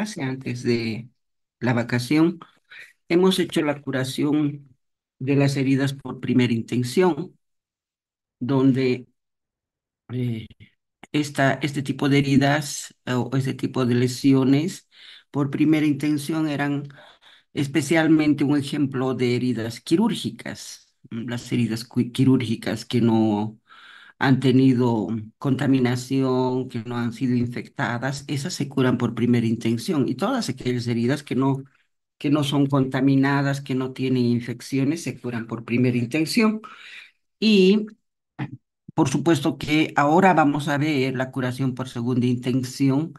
clase, antes de la vacación, hemos hecho la curación de las heridas por primera intención, donde eh, este tipo de heridas o este tipo de lesiones por primera intención eran especialmente un ejemplo de heridas quirúrgicas, las heridas quirúrgicas que no han tenido contaminación, que no han sido infectadas, esas se curan por primera intención. Y todas aquellas heridas que no son contaminadas, que no tienen infecciones, se curan por primera intención. Y por supuesto que ahora vamos a ver la curación por segunda intención,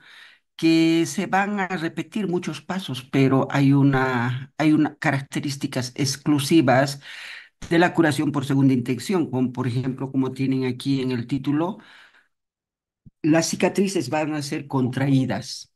que se van a repetir muchos pasos, pero hay una características exclusivas de la curación por segunda intención, como por ejemplo, como tienen aquí en el título, las cicatrices van a ser contraídas,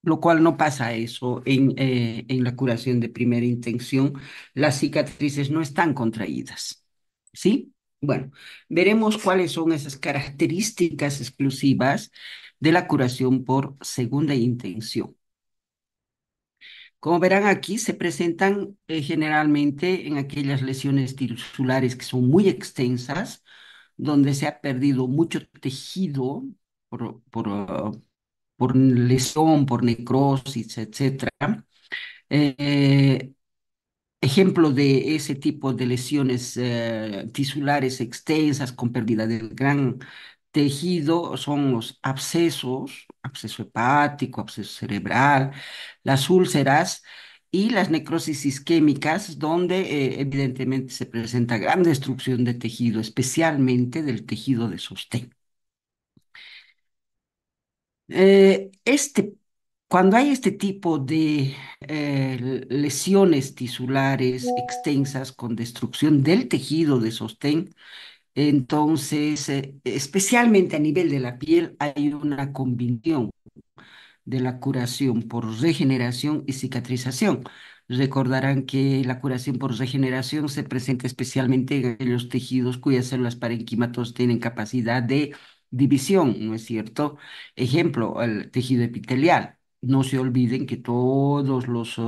lo cual no pasa eso en la curación de primera intención. Las cicatrices no están contraídas, ¿sí? Bueno, veremos cuáles son esas características exclusivas de la curación por segunda intención. Como verán aquí, se presentan generalmente en aquellas lesiones tisulares que son muy extensas, donde se ha perdido mucho tejido por lesión, por necrosis, etcétera. Eh, Ejemplo de ese tipo de lesiones tisulares extensas con pérdida del gran tejido son los abscesos, absceso hepático, absceso cerebral, las úlceras y las necrosis isquémicas, donde evidentemente se presenta gran destrucción de tejido, especialmente del tejido de sostén. Eh, este, Cuando hay este tipo de lesiones tisulares extensas con destrucción del tejido de sostén, entonces, especialmente a nivel de la piel, hay una combinación de la curación por regeneración y cicatrización. Recordarán que la curación por regeneración se presenta especialmente en aquellos tejidos cuyas células parenquímatos tienen capacidad de división, ¿no es cierto? Ejemplo, el tejido epitelial. No se olviden que todos los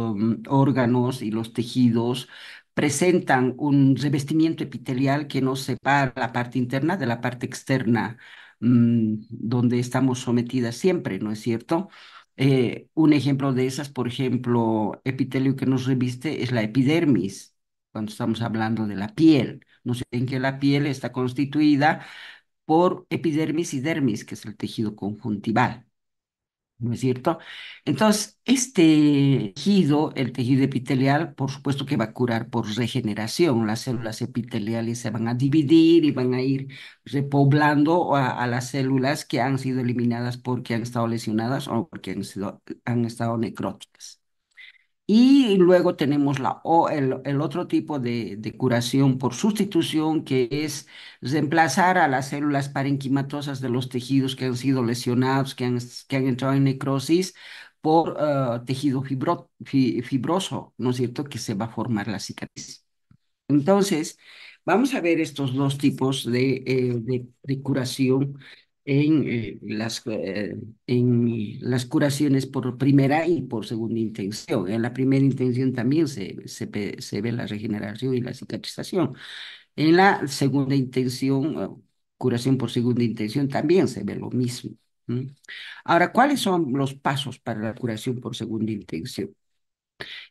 órganos y los tejidos presentan un revestimiento epitelial que nos separa la parte interna de la parte externa, donde estamos sometidas siempre, ¿no es cierto? Un ejemplo de esas, por ejemplo, epitelio que nos reviste es la epidermis, cuando estamos hablando de la piel. No sé en que la piel está constituida por epidermis y dermis, que es el tejido conjuntival. ¿No es cierto? Entonces, este tejido, el tejido epitelial, por supuesto que va a curar por regeneración. Las células epiteliales se van a dividir y van a ir repoblando a las células que han sido eliminadas porque han estado lesionadas o porque han estado necróticas. Y luego tenemos el otro tipo de curación por sustitución, que es reemplazar a las células parenquimatosas de los tejidos que han sido lesionados, que han entrado en necrosis, por tejido fibroso, ¿no es cierto?, que se va a formar la cicatriz. Entonces, vamos a ver estos dos tipos de curación en las curaciones por primera y por segunda intención. En la primera intención también se ve la regeneración y la cicatrización. En la segunda intención, curación por segunda intención, también se ve lo mismo. ¿Mm? Ahora, ¿cuáles son los pasos para la curación por segunda intención?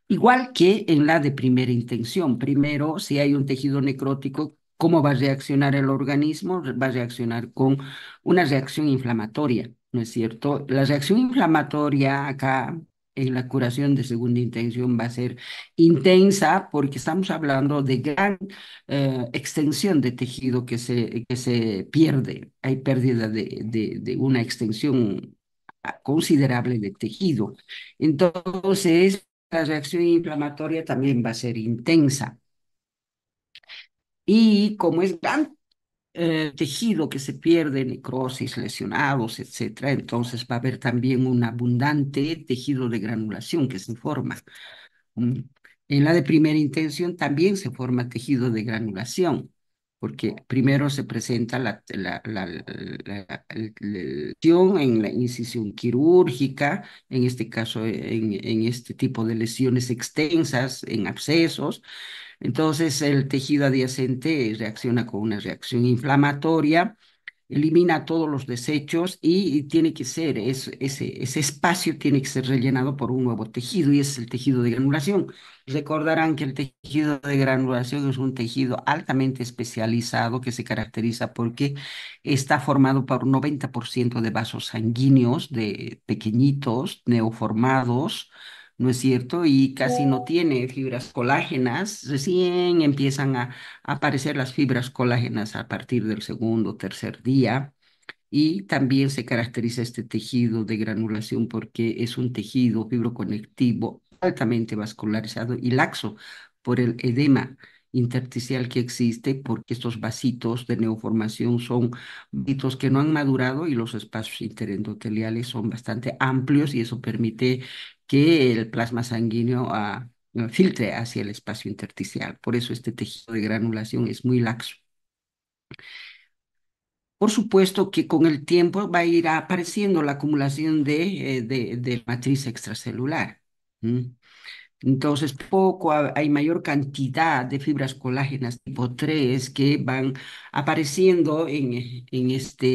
Igual que en la de primera intención. Primero, si hay un tejido necrótico, ¿cómo va a reaccionar el organismo? Va a reaccionar con una reacción inflamatoria, ¿no es cierto? La reacción inflamatoria acá en la curación de segunda intención va a ser intensa porque estamos hablando de gran extensión de tejido que se pierde. Hay pérdida de una extensión considerable de tejido. Entonces, la reacción inflamatoria también va a ser intensa. Y como es gran tejido que se pierde, necrosis, lesionados, etcétera, entonces va a haber también un abundante tejido de granulación que se forma. Mm. En la de primera intención también se forma tejido de granulación. porque primero se presenta la lesión en la incisión quirúrgica, en este caso en este tipo de lesiones extensas, en abscesos. Entonces el tejido adyacente reacciona con una reacción inflamatoria, elimina todos los desechos y tiene que ser, ese espacio tiene que ser rellenado por un nuevo tejido y es el tejido de granulación. Recordarán que el tejido de granulación es un tejido altamente especializado que se caracteriza porque está formado por un 90% de vasos sanguíneos, de pequeñitos, neoformados. ¿No es cierto? Y casi no tiene fibras colágenas. Recién empiezan a aparecer las fibras colágenas a partir del segundo o tercer día. Y también se caracteriza este tejido de granulación porque es un tejido fibroconectivo altamente vascularizado y laxo por el edema intersticial que existe, porque estos vasitos de neoformación son vasitos que no han madurado y los espacios interendoteliales son bastante amplios y eso permite que el plasma sanguíneo filtre hacia el espacio intersticial. Por eso este tejido de granulación es muy laxo. Por supuesto que con el tiempo va a ir apareciendo la acumulación de matriz extracelular. ¿M? Entonces, hay mayor cantidad de fibras colágenas tipo 3 que van apareciendo en esta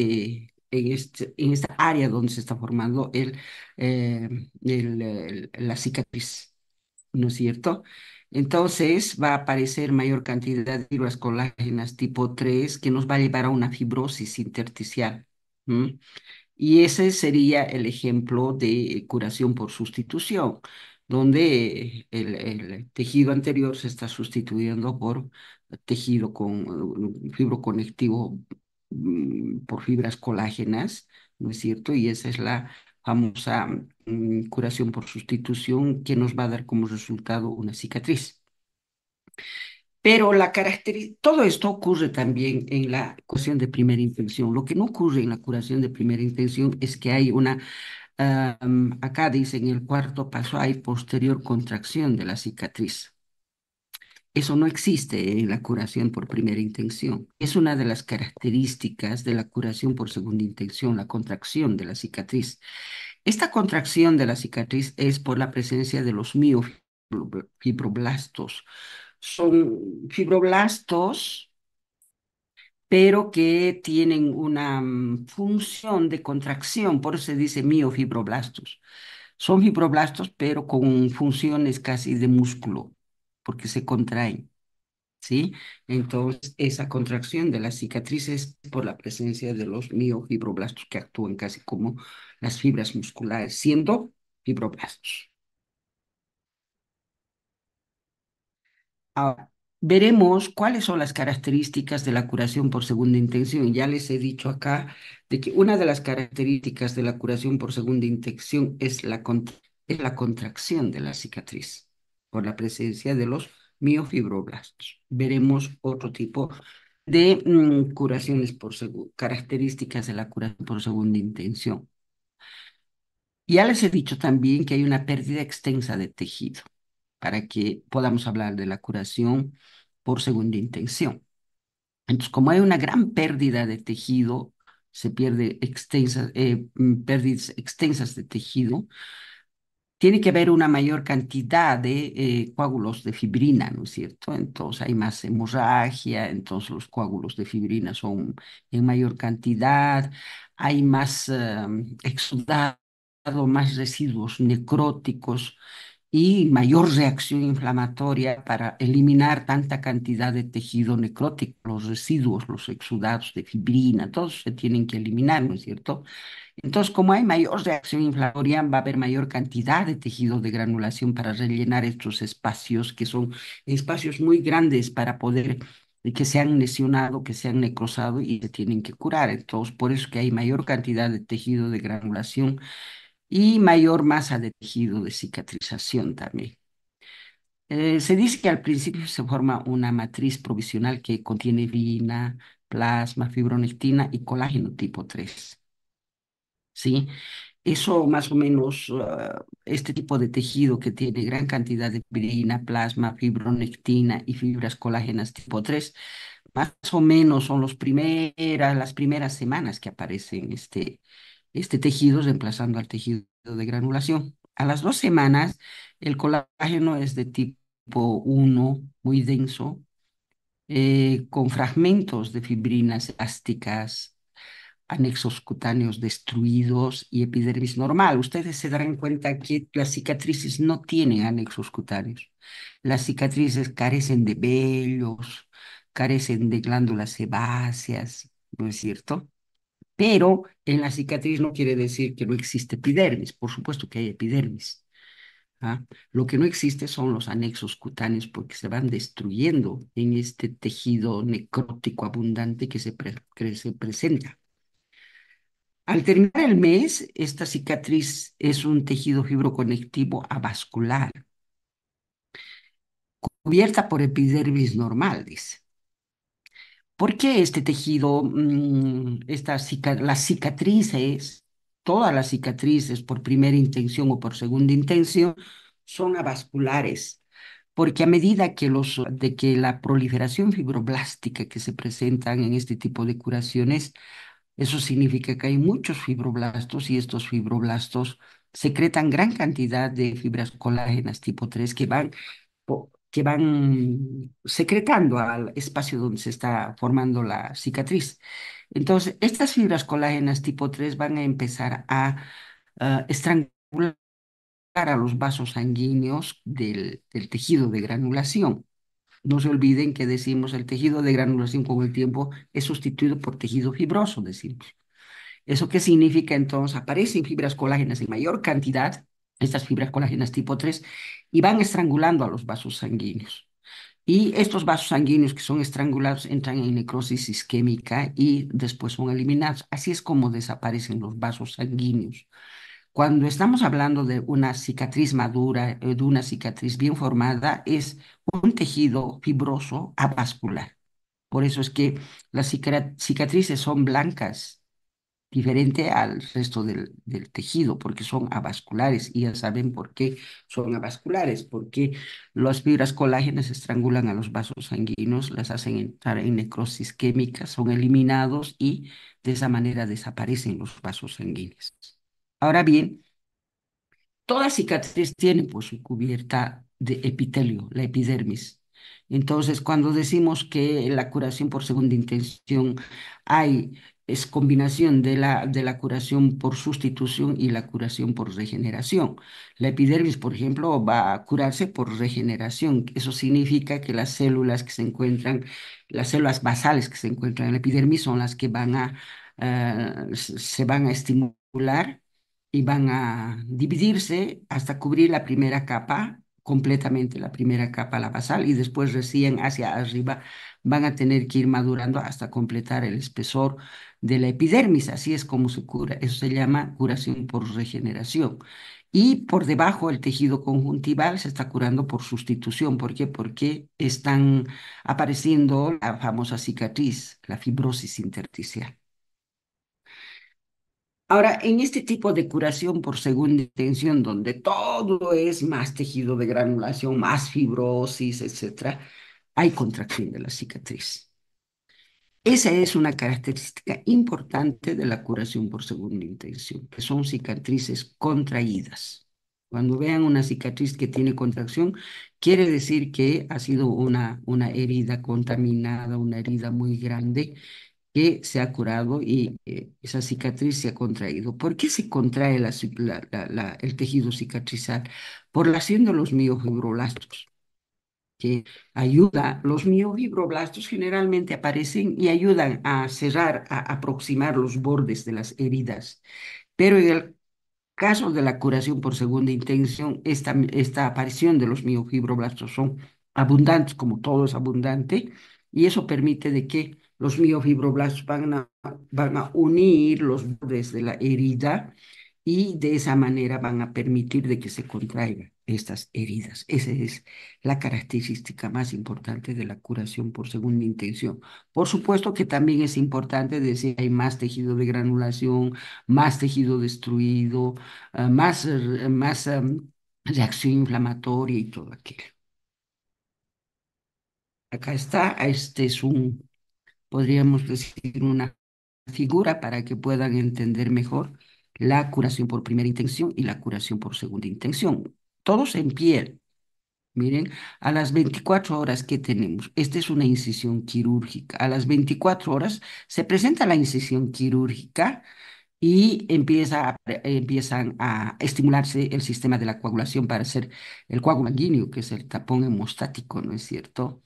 área donde se está formando eh, la cicatriz. ¿No es cierto? Entonces va a aparecer mayor cantidad de fibras colágenas tipo 3 que nos va a llevar a una fibrosis intersticial. ¿M? Y ese sería el ejemplo de curación por sustitución, donde el tejido anterior se está sustituyendo por tejido con fibro conectivo por fibras colágenas, ¿no es cierto? Y esa es la famosa curación por sustitución que nos va a dar como resultado una cicatriz. Pero todo esto ocurre también en la curación de primera intención. Lo que no ocurre en la curación de primera intención es que hay acá dice en el cuarto paso, hay posterior contracción de la cicatriz. Eso no existe en la curación por primera intención. Es una de las características de la curación por segunda intención, la contracción de la cicatriz. Esta contracción de la cicatriz es por la presencia de los miofibroblastos. Son fibroblastos, pero que tienen una función de contracción, por eso se dice miofibroblastos. Son fibroblastos, pero con funciones casi de músculo, porque se contraen, ¿sí? Entonces, esa contracción de las cicatrices es por la presencia de los miofibroblastos que actúan casi como las fibras musculares, siendo fibroblastos. Ahora, veremos cuáles son las características de la curación por segunda intención. Ya les he dicho acá de que una de las características de la curación por segunda intención es es la contracción de la cicatriz por la presencia de los miofibroblastos. Veremos otro tipo de curaciones características de la curación por segunda intención. Ya les he dicho también que hay una pérdida extensa de tejido para que podamos hablar de la curación por segunda intención. Entonces, como hay una gran pérdida de tejido, se pierde pérdidas extensas de tejido, tiene que haber una mayor cantidad de coágulos de fibrina, ¿no es cierto? Entonces hay más hemorragia, entonces los coágulos de fibrina son en mayor cantidad, hay más exudado, más residuos necróticos y mayor reacción inflamatoria para eliminar tanta cantidad de tejido necrótico, los residuos, los exudados de fibrina, todos se tienen que eliminar, ¿no es cierto? Entonces, como hay mayor reacción inflamatoria, va a haber mayor cantidad de tejido de granulación para rellenar estos espacios, que son espacios muy grandes para poder que se han lesionado, que se han necrosado y se tienen que curar. Entonces, por eso que hay mayor cantidad de tejido de granulación y mayor masa de tejido de cicatrización también. Se dice que al principio se forma una matriz provisional que contiene fibrin, plasma, fibronectina y colágeno tipo 3. ¿Sí? Eso más o menos, este tipo de tejido que tiene gran cantidad de fibrilina, plasma, fibronectina y fibras colágenas tipo 3 más o menos son las primeras semanas que aparecen este tejido reemplazando al tejido de granulación. A las 2 semanas, el colágeno es de tipo 1, muy denso, con fragmentos de fibrinas elásticas, anexos cutáneos destruidos y epidermis normal. Ustedes se darán cuenta que las cicatrices no tienen anexos cutáneos. Las cicatrices carecen de vellos, carecen de glándulas sebáceas, ¿no es cierto? Pero en la cicatriz no quiere decir que no existe epidermis. Por supuesto que hay epidermis. ¿Ah? Lo que no existe son los anexos cutáneos porque se van destruyendo en este tejido necrótico abundante que se presenta. Al terminar el mes, esta cicatriz es un tejido fibroconectivo avascular, cubierta por epidermis normal, dice. ¿Por qué este tejido, las cicatrices, todas las cicatrices por primera intención o por segunda intención, son avasculares? Porque a medida de que la proliferación fibroblástica que se presentan en este tipo de curaciones, eso significa que hay muchos fibroblastos y estos fibroblastos secretan gran cantidad de fibras colágenas tipo 3 que van secretando al espacio donde se está formando la cicatriz. Entonces, estas fibras colágenas tipo 3 van a empezar a estrangular a los vasos sanguíneos del tejido de granulación. No se olviden que decimos el tejido de granulación con el tiempo es sustituido por tejido fibroso, decimos. ¿Eso qué significa entonces? Aparecen fibras colágenas en mayor cantidad, estas fibras colágenas tipo 3, y van estrangulando a los vasos sanguíneos. Y estos vasos sanguíneos que son estrangulados entran en necrosis isquémica y después son eliminados. Así es como desaparecen los vasos sanguíneos. Cuando estamos hablando de una cicatriz madura, de una cicatriz bien formada, es un tejido fibroso avascular. Por eso es que las cicatrices son blancas, diferente al resto del tejido, porque son avasculares y ya saben por qué son avasculares, porque las fibras colágenas estrangulan a los vasos sanguíneos, las hacen entrar en necrosis química, son eliminados y de esa manera desaparecen los vasos sanguíneos. Ahora bien, toda cicatriz tiene pues su cubierta de epitelio, la epidermis. Entonces, cuando decimos que la curación por segunda intención es combinación de la curación por sustitución y la curación por regeneración. La epidermis, por ejemplo, va a curarse por regeneración. Eso significa que las células basales que se encuentran en la epidermis son las que se van a estimular y van a dividirse hasta cubrir la primera capa, completamente la primera capa, la basal, y después recién hacia arriba van a tener que ir madurando hasta completar el espesor de la epidermis. Así es como se cura. Eso se llama curación por regeneración. Y por debajo el tejido conjuntival se está curando por sustitución. ¿Por qué? Porque están apareciendo la famosa cicatriz, la fibrosis intersticial. Ahora, en este tipo de curación por segunda intención, donde todo es más tejido de granulación, más fibrosis, etcétera, hay contracción de la cicatriz. Esa es una característica importante de la curación por segunda intención, que son cicatrices contraídas. Cuando vean una cicatriz que tiene contracción, quiere decir que ha sido una herida contaminada, una herida muy grande que se ha curado y esa cicatriz se ha contraído. ¿Por qué se contrae el tejido cicatrizal? Por la acción de los miofibroblastos, que los miofibroblastos generalmente aparecen y ayudan a cerrar, a aproximar los bordes de las heridas. Pero en el caso de la curación por segunda intención, esta aparición de los miofibroblastos son abundantes, como todo es abundante, y eso permite de que los miofibroblastos van a unir los bordes de la herida y de esa manera van a permitir de que se contraigan estas heridas. Esa es la característica más importante de la curación por segunda intención. Por supuesto que también es importante decir que hay más tejido de granulación, más tejido destruido, más reacción inflamatoria y todo aquello. Acá está, este es un podríamos decir, una figura para que puedan entender mejor la curación por primera intención y la curación por segunda intención. Todos en piel. Miren, a las 24 horas que tenemos, esta es una incisión quirúrgica. A las 24 horas se presenta la incisión quirúrgica y empiezan a estimularse el sistema de la coagulación para hacer el coágulo sanguíneo, que es el tapón hemostático, ¿no es cierto?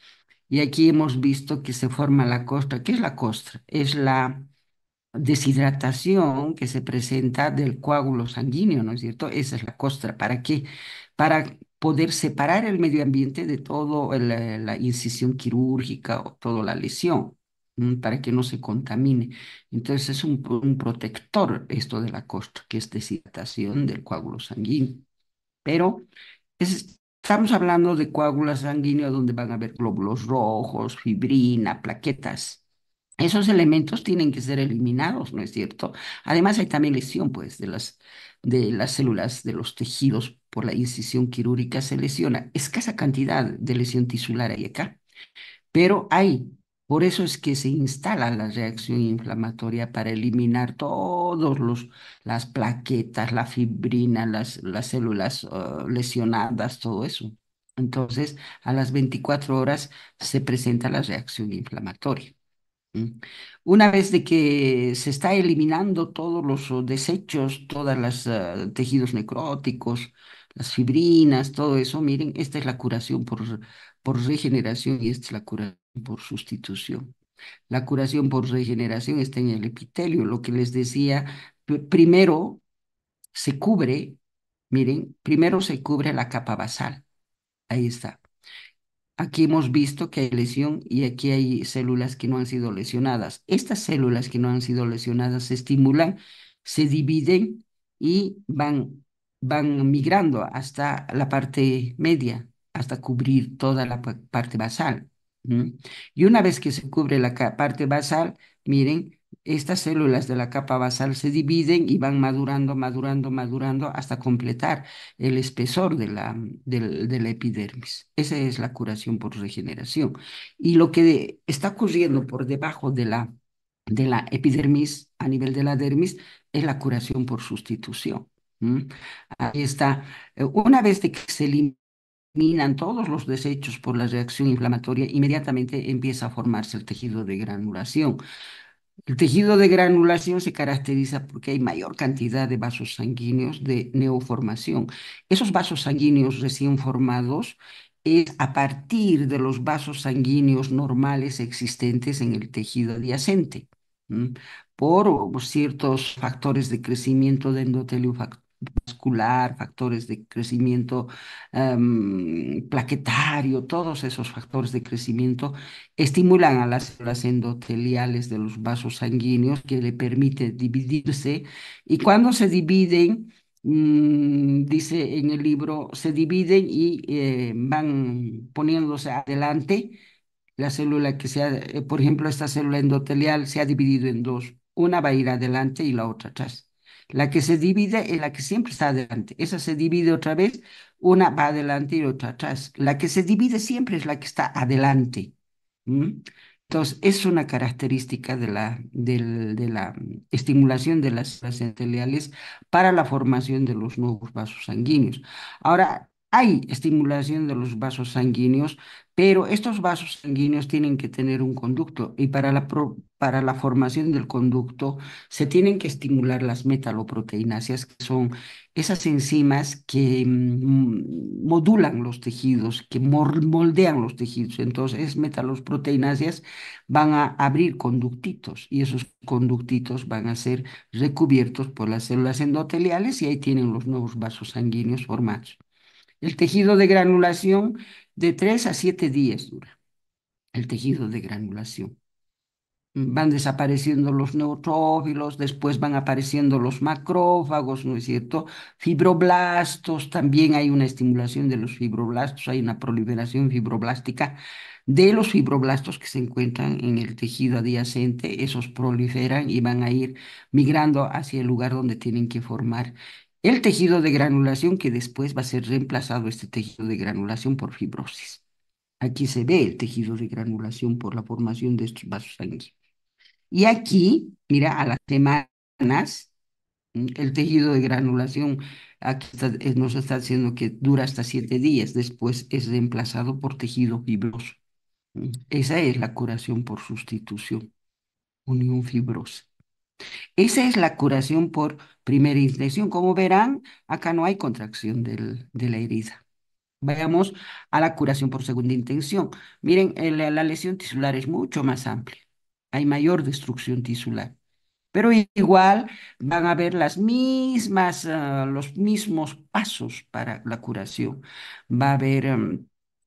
Y aquí hemos visto que se forma la costra. ¿Qué es la costra? Es la deshidratación que se presenta del coágulo sanguíneo, ¿no es cierto? Esa es la costra. ¿Para qué? Para poder separar el medio ambiente de todo la incisión quirúrgica o toda la lesión, para que no se contamine. Entonces es un protector esto de la costra, que es deshidratación del coágulo sanguíneo. Pero estamos hablando de coágulos sanguíneos donde van a haber glóbulos rojos, fibrina, plaquetas. Esos elementos tienen que ser eliminados, ¿no es cierto? Además, hay también lesión, pues, de las células de los tejidos por la incisión quirúrgica se lesiona. Escasa cantidad de lesión tisular hay acá, pero hay. Por eso es que se instala la reacción inflamatoria para eliminar todos las plaquetas, la fibrina, las células lesionadas, todo eso. Entonces, a las 24 horas se presenta la reacción inflamatoria. ¿M? Una vez de que se está eliminando todos los desechos, todos los tejidos necróticos, las fibrinas, todo eso, miren, esta es la curación por regeneración y esta es la curación por sustitución. La curación por regeneración está en el epitelio, lo que les decía, primero se cubre, miren, primero se cubre la capa basal, ahí está. Aquí hemos visto que hay lesión y aquí hay células que no han sido lesionadas. Estas células que no han sido lesionadas se estimulan, se dividen y van migrando hasta la parte media, hasta cubrir toda la parte basal. ¿M? Y una vez que se cubre la parte basal, miren, estas células de la capa basal se dividen y van madurando, madurando, madurando hasta completar el espesor de la epidermis. Esa es la curación por regeneración. Y lo que está ocurriendo por debajo de la epidermis, a nivel de la dermis, es la curación por sustitución. ¿M? Ahí está. Una vez de que se eliminan todos los desechos por la reacción inflamatoria, inmediatamente empieza a formarse el tejido de granulación. El tejido de granulación se caracteriza porque hay mayor cantidad de vasos sanguíneos de neoformación. Esos vasos sanguíneos recién formados es a partir de los vasos sanguíneos normales existentes en el tejido adyacente, ¿m? Por ciertos factores de crecimiento de endotelio vascular, factores de crecimiento plaquetario, todos esos factores de crecimiento estimulan a las células endoteliales de los vasos sanguíneos que le permite dividirse y cuando se dividen, dice en el libro, se dividen y van poniéndose adelante la célula por ejemplo, esta célula endotelial se ha dividido en dos. Una va a ir adelante y la otra atrás. La que se divide es la que siempre está adelante. Esa se divide otra vez, una va adelante y otra atrás. La que se divide siempre es la que está adelante. ¿M? Entonces, es una característica de la estimulación de las células endoteliales para la formación de los nuevos vasos sanguíneos. Ahora, hay estimulación de los vasos sanguíneos, pero estos vasos sanguíneos tienen que tener un conducto y para la formación del conducto se tienen que estimular las metaloproteináceas, que son esas enzimas que modulan los tejidos, que moldean los tejidos. Entonces, esas metaloproteináceas van a abrir conductitos y esos conductitos van a ser recubiertos por las células endoteliales y ahí tienen los nuevos vasos sanguíneos formados. El tejido de granulación de 3 a 7 días dura el tejido de granulación. Van desapareciendo los neutrófilos, después van apareciendo los macrófagos, ¿no es cierto? Fibroblastos, también hay una estimulación de los fibroblastos, hay una proliferación fibroblástica de los fibroblastos que se encuentran en el tejido adyacente, esos proliferan y van a ir migrando hacia el lugar donde tienen que formar el tejido de granulación, que después va a ser reemplazado este tejido de granulación por fibrosis. Aquí se ve el tejido de granulación por la formación de estos vasos sanguíneos. Y aquí, mira, a las semanas, el tejido de granulación aquí nos está diciendo que dura hasta 7 días, después es reemplazado por tejido fibroso. Esa es la curación por sustitución, unión fibrosa. Esa es la curación por primera intención. Como verán, acá no hay contracción de la herida. Vayamos a la curación por segunda intención. Miren, la lesión tisular es mucho más amplia. Hay mayor destrucción tisular. Pero igual van a haber los mismos pasos para la curación. Va a haber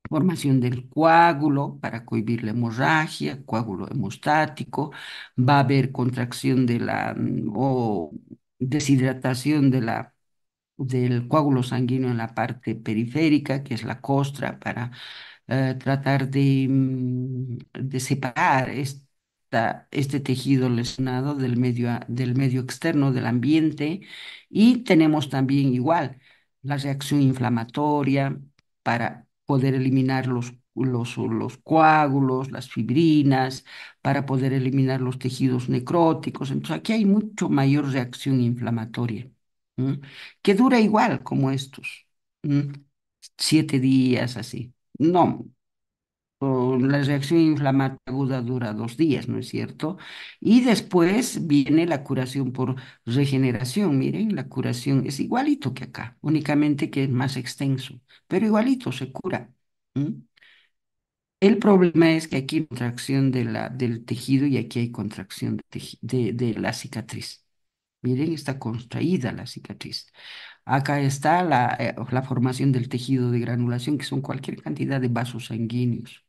formación del coágulo para cohibir la hemorragia, coágulo hemostático. Va a haber contracción o deshidratación del coágulo sanguíneo en la parte periférica, que es la costra, para tratar de separar este tejido lesionado del medio externo, del ambiente. Y tenemos también igual la reacción inflamatoria para poder eliminar los coágulos, las fibrinas, para poder eliminar los tejidos necróticos. Entonces aquí hay mucho mayor reacción inflamatoria, ¿m? Que dura igual como estos, ¿m? 7 días así. No, la reacción inflamatoria aguda dura 2 días, ¿no es cierto? Y después viene la curación por regeneración. Miren, la curación es igualito que acá, únicamente que es más extenso, pero igualito se cura. ¿M? El problema es que aquí hay contracción del tejido y aquí hay contracción de la cicatriz. Miren, está contraída la cicatriz. Acá está la formación del tejido de granulación, que son cualquier cantidad de vasos sanguíneos.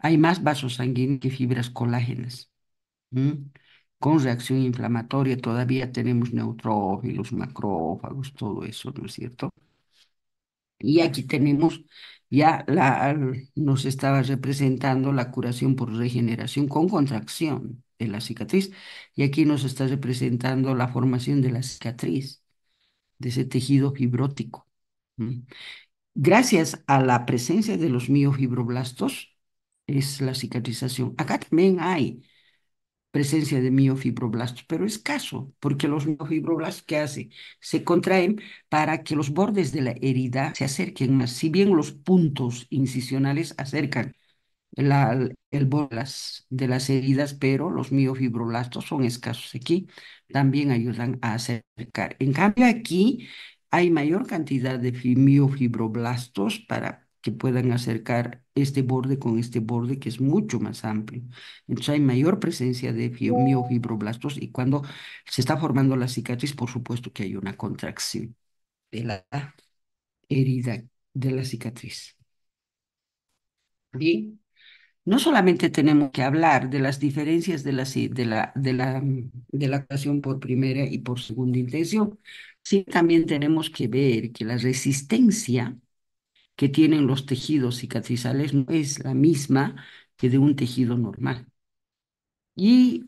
Hay más vasos sanguíneos que fibras colágenas. ¿M? Con reacción inflamatoria todavía tenemos neutrófilos, macrófagos, todo eso, ¿no es cierto? Y aquí tenemos ya nos estaba representando la curación por regeneración con contracción de la cicatriz. Y aquí nos está representando la formación de la cicatriz, de ese tejido fibrótico. ¿M? Gracias a la presencia de los miofibroblastos es la cicatrización. Acá también hay presencia de miofibroblastos, pero escaso, porque los miofibroblastos, ¿qué hacen? Se contraen para que los bordes de la herida se acerquen más. Si bien los puntos incisionales acercan el borde de las heridas, pero los miofibroblastos son escasos aquí, también ayudan a acercar. En cambio, aquí hay mayor cantidad de miofibroblastos para que puedan acercar este borde con este borde que es mucho más amplio. Entonces hay mayor presencia de miofibroblastos y cuando se está formando la cicatriz, por supuesto que hay una contracción de la herida de la cicatriz. Bien. No solamente tenemos que hablar de las diferencias de la actuación por primera y por segunda intención, sino también tenemos que ver que la resistencia que tienen los tejidos cicatrizales no es la misma que de un tejido normal. ¿Y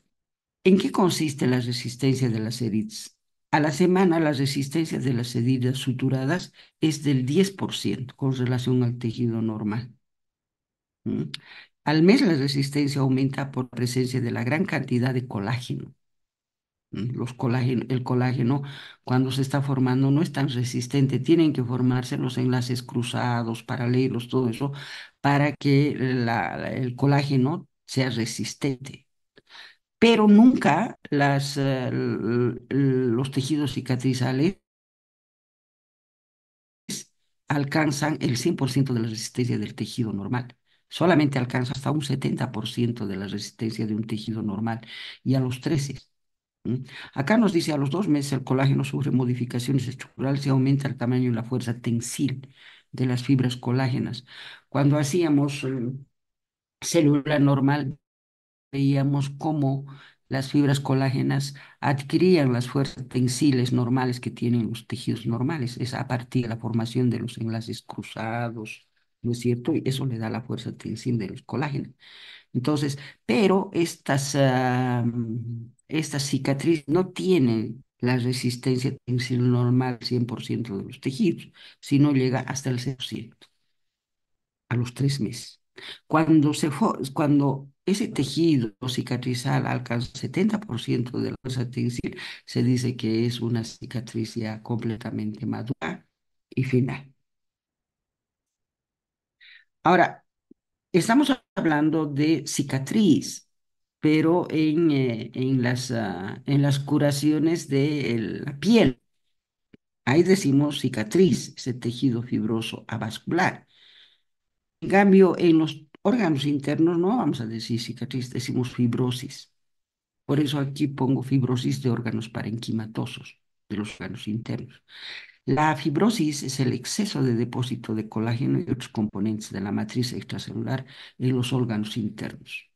en qué consiste la resistencia de las heridas? A la semana, la resistencia de las heridas suturadas es del 10% con relación al tejido normal. ¿M? Al mes la resistencia aumenta por presencia de la gran cantidad de colágeno. El colágeno, cuando se está formando, no es tan resistente. Tienen que formarse los enlaces cruzados, paralelos, todo eso, para que el colágeno sea resistente. Pero nunca los tejidos cicatrizales alcanzan el 100% de la resistencia del tejido normal. Solamente alcanza hasta un 70% de la resistencia de un tejido normal y a los 13. ¿M? Acá nos dice a los 2 meses el colágeno sufre modificaciones estructurales y aumenta el tamaño y la fuerza tensil de las fibras colágenas. Cuando hacíamos célula normal, veíamos cómo las fibras colágenas adquirían las fuerzas tensiles normales que tienen los tejidos normales. Es a partir de la formación de los enlaces cruzados, ¿no es cierto? Y eso le da la fuerza tensil de los colágenos. Entonces, pero estas cicatrices no tienen la resistencia tensil normal 100% de los tejidos, sino llega hasta el 0% a los 3 meses. Cuando ese tejido cicatrizal alcanza 70% de la fuerza tensil, se dice que es una cicatriz ya completamente madura y final. Ahora, estamos hablando de cicatriz, pero en las curaciones de la piel, ahí decimos cicatriz, ese tejido fibroso avascular. En cambio, en los órganos internos no vamos a decir cicatriz, decimos fibrosis. Por eso aquí pongo fibrosis de órganos parenquimatosos, de los órganos internos. La fibrosis es el exceso de depósito de colágeno y otros componentes de la matriz extracelular en los órganos internos.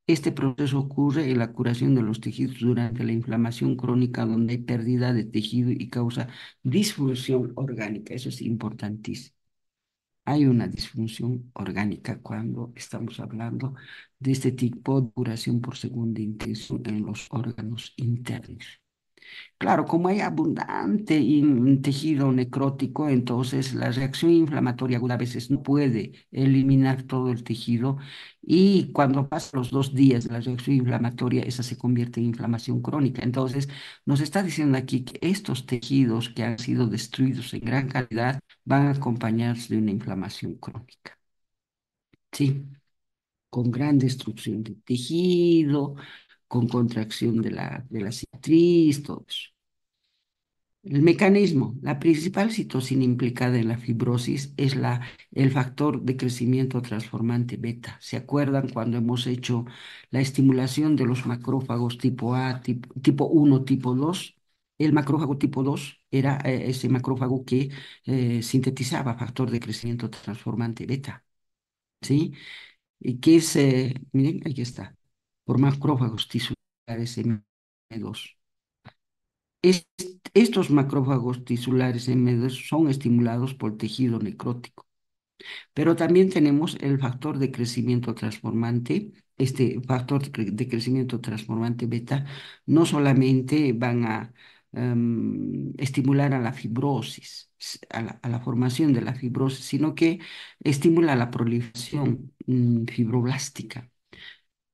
Este proceso ocurre en la curación de los tejidos durante la inflamación crónica, donde hay pérdida de tejido y causa disfunción orgánica. Eso es importantísimo. Hay una disfunción orgánica cuando estamos hablando de este tipo de curación por segunda intención en los órganos internos. Claro, como hay abundante tejido necrótico, entonces la reacción inflamatoria aguda a veces no puede eliminar todo el tejido y cuando pasan los 2 días de la reacción inflamatoria, esa se convierte en inflamación crónica. Entonces, nos está diciendo aquí que estos tejidos que han sido destruidos en gran cantidad van a acompañarse de una inflamación crónica. Sí, con gran destrucción de tejido, con contracción de la cicatriz, todo eso. El mecanismo, la principal citosina implicada en la fibrosis es el factor de crecimiento transformante beta. ¿Se acuerdan cuando hemos hecho la estimulación de los macrófagos tipo A, tipo 1, tipo 2? El macrófago tipo 2 era ese macrófago que sintetizaba factor de crecimiento transformante beta, ¿sí? Y que es, miren, aquí está, por macrófagos tisulares M2. Es- Estos macrófagos tisulares M2 son estimulados por tejido necrótico, pero también tenemos el factor de crecimiento transformante. Este factor de crecimiento transformante beta no solamente van a estimular a la fibrosis, a la formación de la fibrosis, sino que estimula la proliferación fibroblástica.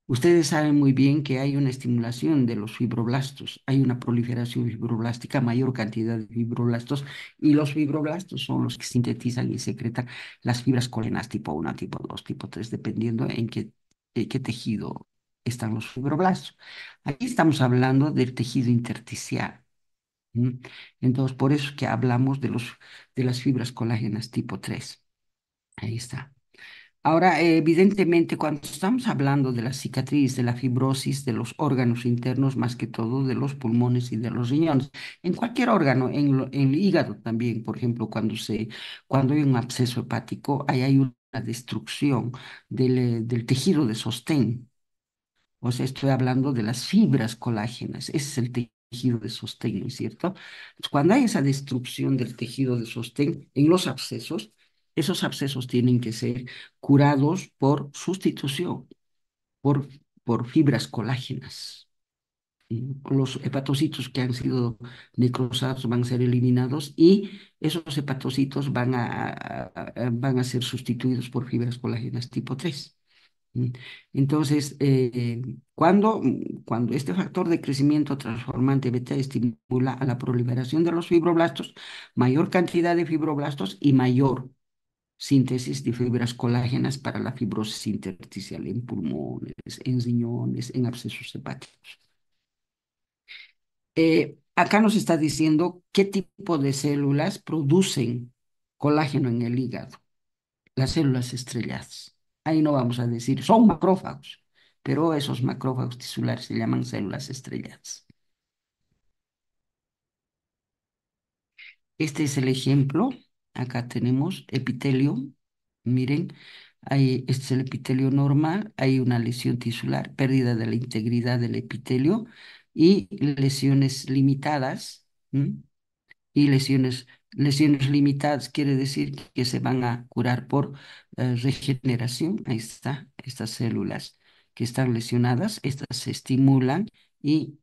Ustedes saben muy bien que hay una estimulación de los fibroblastos, hay una proliferación fibroblástica, mayor cantidad de fibroblastos, y los fibroblastos son los que sintetizan y secretan las fibras colágenas tipo 1, tipo 2, tipo 3, dependiendo en qué tejido están los fibroblastos. Aquí estamos hablando del tejido intersticial. ¿M? Entonces, por eso que hablamos de las fibras colágenas tipo 3. Ahí está. Ahora, evidentemente, cuando estamos hablando de la cicatriz, de la fibrosis, de los órganos internos, más que todo de los pulmones y de los riñones, en cualquier órgano, en el hígado también, por ejemplo, cuando hay un absceso hepático, ahí hay una destrucción del tejido de sostén. O sea, estoy hablando de las fibras colágenas. Ese es el tejido de sostén, ¿no es cierto? Entonces, cuando hay esa destrucción del tejido de sostén en los abscesos, esos abscesos tienen que ser curados por sustitución, por, por fibras colágenas. Los hepatocitos que han sido necrosados van a ser eliminados y esos hepatocitos van a ser sustituidos por fibras colágenas tipo 3. Mm. Entonces, cuando este factor de crecimiento transformante beta estimula a la proliferación de los fibroblastos, mayor cantidad de fibroblastos y mayor síntesis de fibras colágenas para la fibrosis intersticial en pulmones, en riñones, en abscesos hepáticos. Acá nos está diciendo qué tipo de células producen colágeno en el hígado. Las células estrelladas. Ahí no vamos a decir, son macrófagos, pero esos macrófagos tisulares se llaman células estrelladas. Este es el ejemplo. Acá tenemos epitelio. Miren, este es el epitelio normal. Hay una lesión tisular, pérdida de la integridad del epitelio y lesiones limitadas. ¿M? Y lesiones limitadas quiere decir que se van a curar por regeneración. Ahí está, estas células que están lesionadas, estas se estimulan y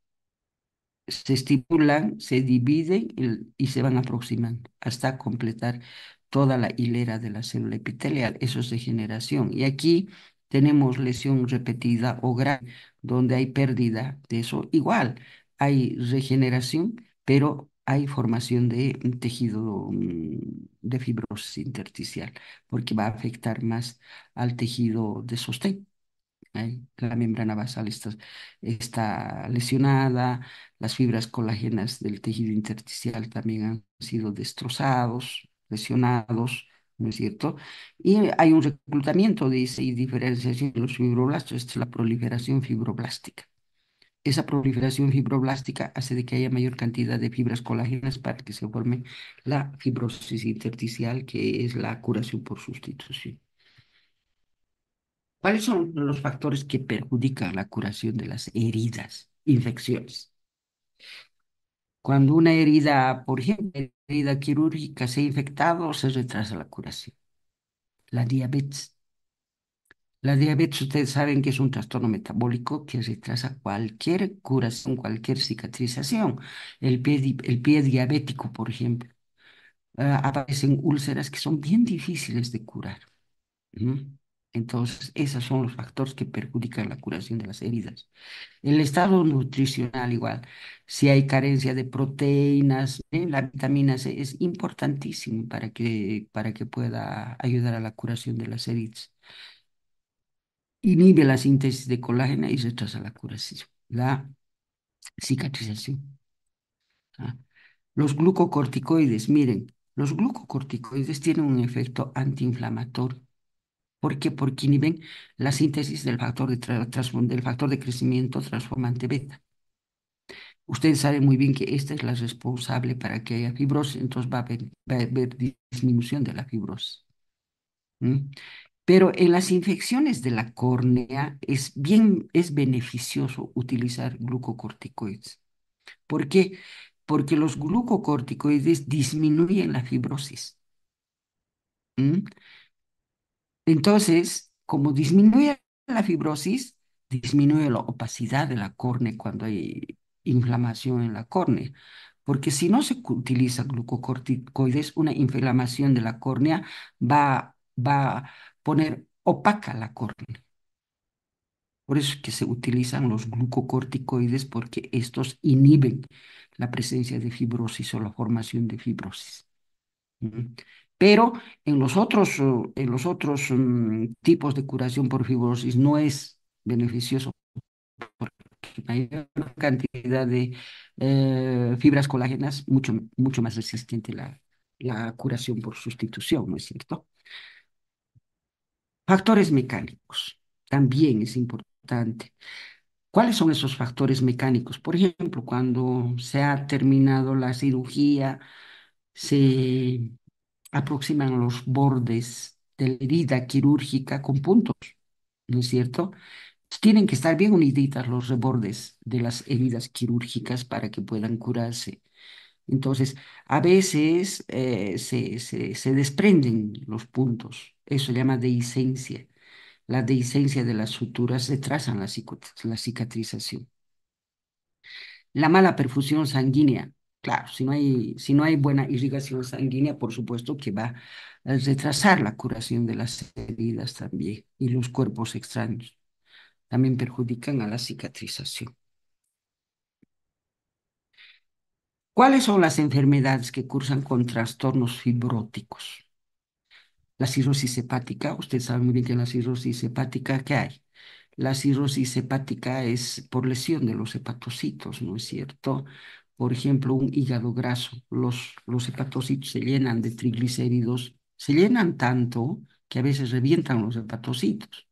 se dividen y se van aproximando hasta completar toda la hilera de la célula epitelial. Eso es regeneración. Y aquí tenemos lesión repetida o grave, donde hay pérdida de eso, igual hay regeneración, pero hay formación de tejido de fibrosis intersticial, porque va a afectar más al tejido de sostén. La membrana basal está lesionada, las fibras colágenas del tejido intersticial también han sido destrozados, lesionados, ¿no es cierto? Y hay un reclutamiento, dice, y diferenciación de los fibroblastos, esta es la proliferación fibroblástica. Esa proliferación fibroblástica hace de que haya mayor cantidad de fibras colágenas para que se forme la fibrosis intersticial, que es la curación por sustitución. ¿Cuáles son los factores que perjudican la curación de las heridas, infecciones? Cuando una herida, por ejemplo, herida quirúrgica se ha infectado, se retrasa la curación. La diabetes. La diabetes, ustedes saben que es un trastorno metabólico que retrasa cualquier curación, cualquier cicatrización. El pie diabético, por ejemplo, aparecen úlceras que son bien difíciles de curar. ¿M? Entonces, esos son los factores que perjudican la curación de las heridas. El estado nutricional igual, si hay carencia de proteínas, la vitamina C es importantísimo para que pueda ayudar a la curación de las heridas. Inhibe la síntesis de colágeno y retrasa la curación, la cicatrización. ¿Ah? Los glucocorticoides, miren, los glucocorticoides tienen un efecto antiinflamatorio. ¿Por qué? Porque inhiben la síntesis del del factor de crecimiento transformante beta. Ustedes saben muy bien que esta es la responsable para que haya fibrosis, entonces va a haber disminución de la fibrosis. ¿M? Pero en las infecciones de la córnea es beneficioso utilizar glucocorticoides. ¿Por qué? Porque los glucocorticoides disminuyen la fibrosis. ¿M? Entonces, como disminuye la fibrosis, disminuye la opacidad de la córnea cuando hay inflamación en la córnea. Porque si no se utiliza glucocorticoides, una inflamación de la córnea va a poner opaca la córnea. Por eso es que se utilizan los glucocorticoides porque estos inhiben la presencia de fibrosis o la formación de fibrosis. Ujú. Pero en los otros tipos de curación por fibrosis no es beneficioso porque hay una cantidad de fibras colágenas mucho más resistente la curación por sustitución, ¿no es cierto? Factores mecánicos también es importante. ¿Cuáles son esos factores mecánicos? Por ejemplo, cuando se ha terminado la cirugía, se aproximan los bordes de la herida quirúrgica con puntos, ¿no es cierto? Tienen que estar bien uniditas los bordes de las heridas quirúrgicas para que puedan curarse. Entonces, a veces se desprenden los puntos. Eso se llama dehiscencia. La dehiscencia de las suturas retrasan la cicatrización. La mala perfusión sanguínea, claro, si no hay buena irrigación sanguínea, por supuesto que va a retrasar la curación de las heridas también. Y los cuerpos extraños también perjudican a la cicatrización. ¿Cuáles son las enfermedades que cursan con trastornos fibróticos? La cirrosis hepática, usted sabe muy bien que en la cirrosis hepática, ¿qué hay? La cirrosis hepática es por lesión de los hepatocitos, ¿no es cierto? Por ejemplo, un hígado graso, los hepatocitos se llenan de triglicéridos, se llenan tanto que a veces revientan los hepatocitos.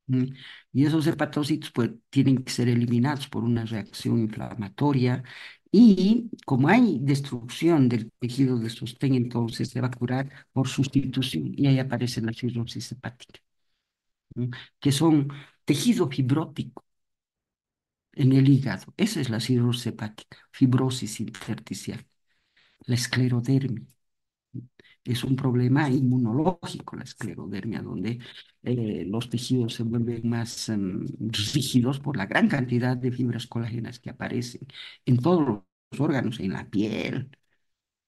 ¿M? Y esos hepatocitos pues tienen que ser eliminados por una reacción inflamatoria y como hay destrucción del tejido de sostén, entonces se va a curar por sustitución y ahí aparece la cirrosis hepática, ¿m? Que son tejido fibrótico en el hígado. Esa es la cirrosis hepática, fibrosis intersticial, la esclerodermia. Es un problema inmunológico la esclerodermia, donde los tejidos se vuelven más rígidos por la gran cantidad de fibras colágenas que aparecen en todos los órganos, en la piel.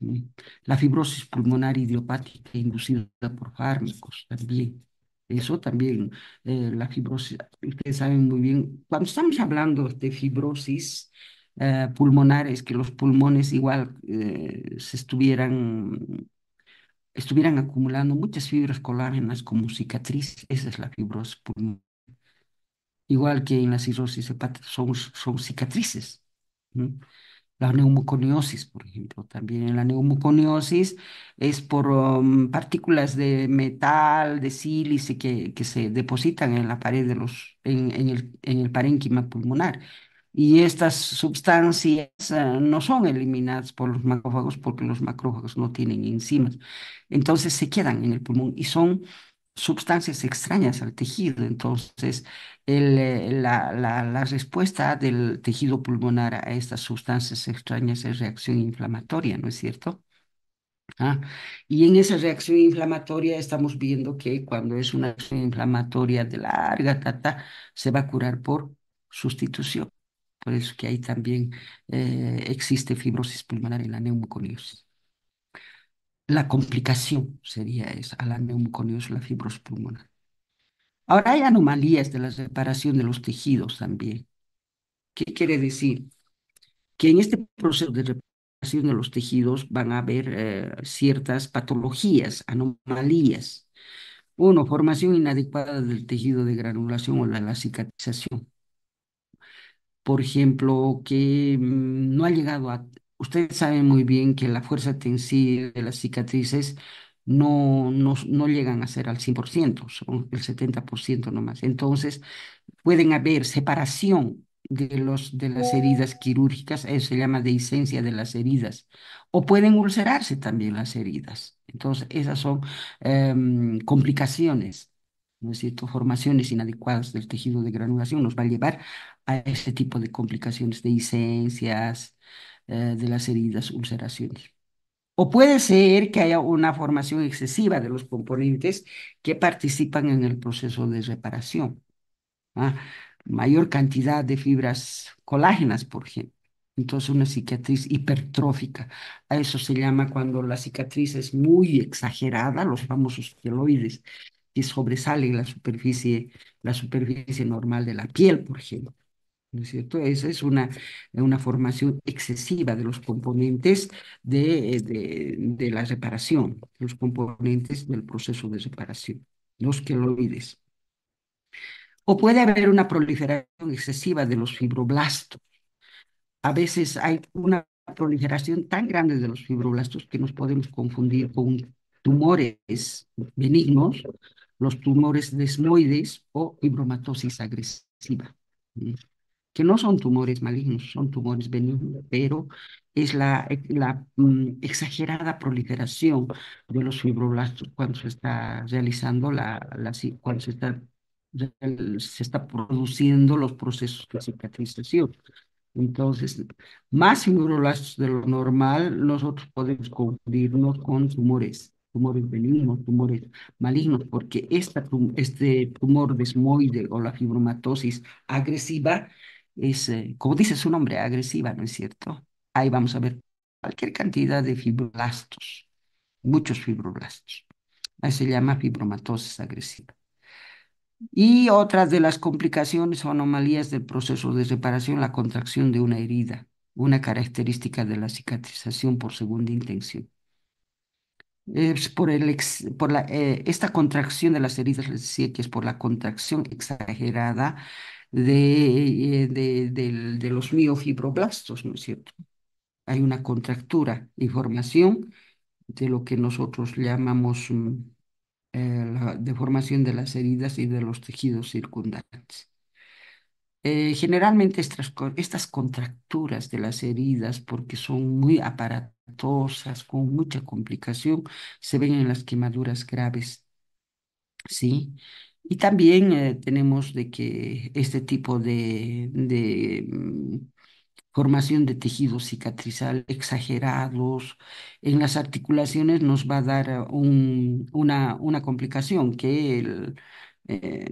¿M? La fibrosis pulmonar idiopática inducida por fármacos también. Eso también, la fibrosis, ustedes saben muy bien, cuando estamos hablando de fibrosis pulmonar, es que los pulmones igual estuvieran acumulando muchas fibras colágenas como cicatriz, esa es la fibrosis pulmonar. Igual que en la cirrosis hepática son cicatrices. ¿No? La neumoconiosis, por ejemplo, también en la neumoconiosis es por partículas de metal, de sílice que se depositan en la pared en el parénquima pulmonar. Y estas sustancias no son eliminadas por los macrófagos porque los macrófagos no tienen enzimas. Entonces se quedan en el pulmón y son sustancias extrañas al tejido. Entonces, la respuesta del tejido pulmonar a estas sustancias extrañas es reacción inflamatoria, ¿no es cierto? Ah, y en esa reacción inflamatoria estamos viendo que cuando es una reacción inflamatoria de larga data, se va a curar por sustitución. Por eso que ahí también existe fibrosis pulmonar en la neumoconiosis. La complicación sería esa, a la neumoconiosis, la fibrosis pulmonar. Ahora hay anomalías de la reparación de los tejidos también. ¿Qué quiere decir? Que en este proceso de reparación de los tejidos van a haber ciertas patologías, anomalías. Uno, formación inadecuada del tejido de granulación o la cicatrización. Por ejemplo, que no ha llegado a... Ustedes saben muy bien que la fuerza tensiva de las cicatrices no llegan a ser al 100%, son el 70% nomás. Entonces, pueden haber separación de las heridas quirúrgicas, eso se llama dehiscencia de las heridas, o pueden ulcerarse también las heridas. Entonces, esas son complicaciones, ¿no es cierto? Formaciones inadecuadas del tejido de granulación nos va a llevar a ese tipo de complicaciones, dehiscencias de las heridas, ulceraciones. O puede ser que haya una formación excesiva de los componentes que participan en el proceso de reparación. ¿Ah? Mayor cantidad de fibras colágenas, por ejemplo. Entonces, una cicatriz hipertrófica. A eso se llama cuando la cicatriz es muy exagerada, los famosos queloides, que sobresalen la superficie normal de la piel, por ejemplo. ¿No es cierto? Esa es una formación excesiva de los componentes de la reparación, los componentes del proceso de reparación, los queloides. O puede haber una proliferación excesiva de los fibroblastos. A veces hay una proliferación tan grande de los fibroblastos que nos podemos confundir con tumores benignos, los tumores desmoides o fibromatosis agresiva, ¿sí? Que no son tumores malignos, son tumores benignos, pero es la exagerada proliferación de los fibroblastos cuando se está realizando cuando se está produciendo los procesos de cicatrización. Entonces, más fibroblastos de lo normal, nosotros podemos confundirnos con tumores benignos, tumores malignos, porque este tumor desmoide o la fibromatosis agresiva es, como dice su nombre, agresiva, ¿no es cierto? Ahí vamos a ver cualquier cantidad de fibroblastos, muchos fibroblastos. Ahí se llama fibromatosis agresiva. Y otras de las complicaciones o anomalías del proceso de reparación, la contracción de una herida, una característica de la cicatrización por segunda intención. Es esta contracción de las heridas, les decía que es por la contracción exagerada de los miofibroblastos, ¿no es cierto? Hay una contractura y formación de lo que nosotros llamamos la deformación de las heridas y de los tejidos circundantes. Generalmente estas contracturas de las heridas, porque son muy aparatosas, con mucha complicación, se ven en las quemaduras graves, ¿sí? Y también tenemos de que este tipo de formación de tejido cicatrizal exagerados en las articulaciones nos va a dar una complicación que eh,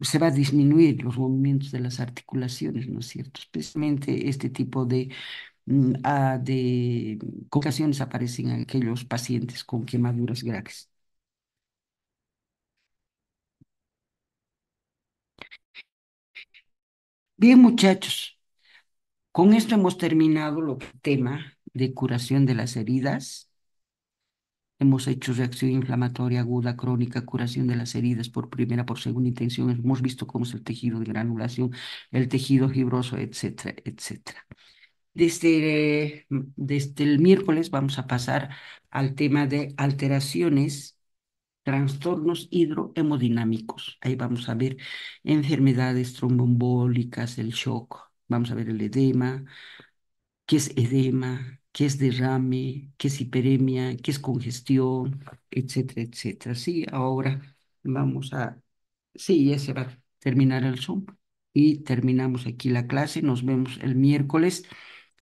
se va a disminuir los movimientos de las articulaciones, ¿no es cierto? Especialmente este tipo de complicaciones aparecen en aquellos pacientes con quemaduras graves. Bien, muchachos, con esto hemos terminado lo que tema de curación de las heridas. Hemos hecho reacción inflamatoria aguda, crónica, curación de las heridas por primera, por segunda intención. Hemos visto cómo es el tejido de granulación, el tejido fibroso, etcétera, etcétera. Desde el miércoles vamos a pasar al tema de alteraciones, trastornos hidrohemodinámicos. Ahí vamos a ver enfermedades tromboembólicas, el shock, vamos a ver el edema, qué es edema, qué es derrame, qué es hiperemia, qué es congestión, etcétera, etcétera. Sí, ahora vamos a, sí, ya se va a terminar el Zoom y terminamos aquí la clase. Nos vemos el miércoles.